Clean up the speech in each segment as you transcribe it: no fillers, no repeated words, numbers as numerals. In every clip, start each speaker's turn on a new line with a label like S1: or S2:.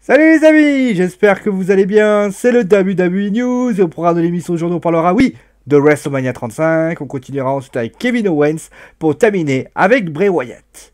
S1: Salut les amis, j'espère que vous allez bien, c'est le WWE News et au programme de l'émission aujourd'hui on parlera, oui, de WrestleMania 35, on continuera ensuite avec Kevin Owens pour terminer avec Bray Wyatt.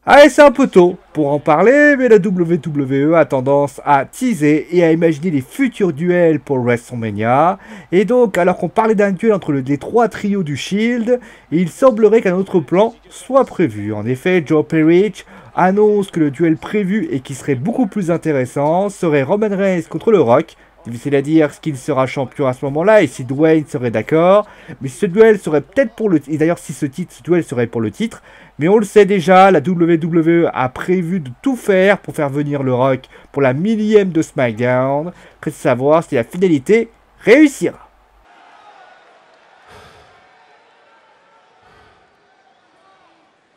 S1: Allez, c'est un peu tôt pour en parler, mais la WWE a tendance à teaser et à imaginer les futurs duels pour WrestleMania. Et donc, alors qu'on parlait d'un duel entre les trois trios du Shield, il semblerait qu'un autre plan soit prévu. En effet, Joe Perich annonce que le duel prévu et qui serait beaucoup plus intéressant serait Roman Reigns contre le Rock. Difficile à dire qu'il sera champion à ce moment-là et si Dwayne serait d'accord. Mais ce duel serait peut-être pour le titre. Et d'ailleurs, si ce duel serait pour le titre. Mais on le sait déjà, la WWE a prévu de tout faire pour faire venir le Rock pour la millième de SmackDown. Reste à savoir si la finalité réussira.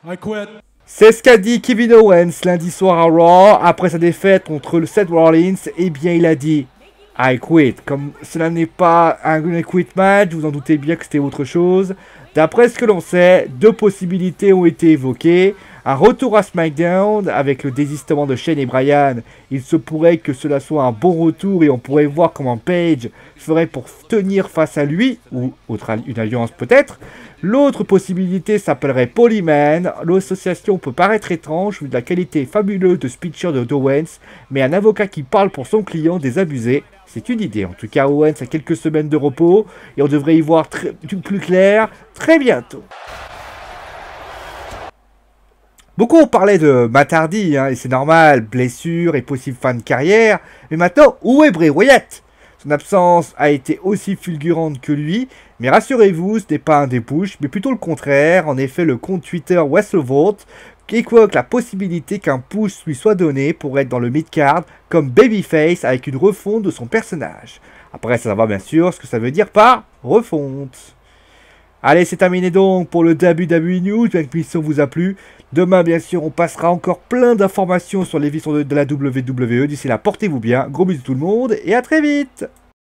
S2: I quit.
S1: C'est ce qu'a dit Kevin Owens lundi soir à Raw après sa défaite contre le Seth Rollins. Eh bien, il a dit I quit. Comme cela n'est pas un quit match, vous en doutez bien que c'était autre chose. D'après ce que l'on sait, deux possibilités ont été évoquées. Un retour à SmackDown avec le désistement de Shane et Bryan. Il se pourrait que cela soit un bon retour et on pourrait voir comment Paige ferait pour tenir face à lui, ou une alliance peut-être. L'autre possibilité s'appellerait Polyman. L'association peut paraître étrange vu de la qualité fabuleuse de speecher de Owens, mais un avocat qui parle pour son client désabusé, c'est une idée. En tout cas, Owens a quelques semaines de repos et on devrait y voir plus clair très bientôt. Beaucoup ont parlé de Matt Hardy, et c'est normal, blessure et possible fin de carrière. Mais maintenant, où est Bray Wyatt? Son absence a été aussi fulgurante que lui, mais rassurez-vous, ce n'est pas un dépush, mais plutôt le contraire. En effet, le compte Twitter WrestleVote évoque la possibilité qu'un push lui soit donné pour être dans le mid-card comme babyface avec une refonte de son personnage. Après, ça va bien sûr ce que ça veut dire par refonte. Allez, c'est terminé donc pour le WWE News, j'espère que l'émission vous a plu. Demain, bien sûr, on passera encore plein d'informations sur l'émission de la WWE. D'ici là, portez-vous bien, gros bisous tout le monde et à très vite.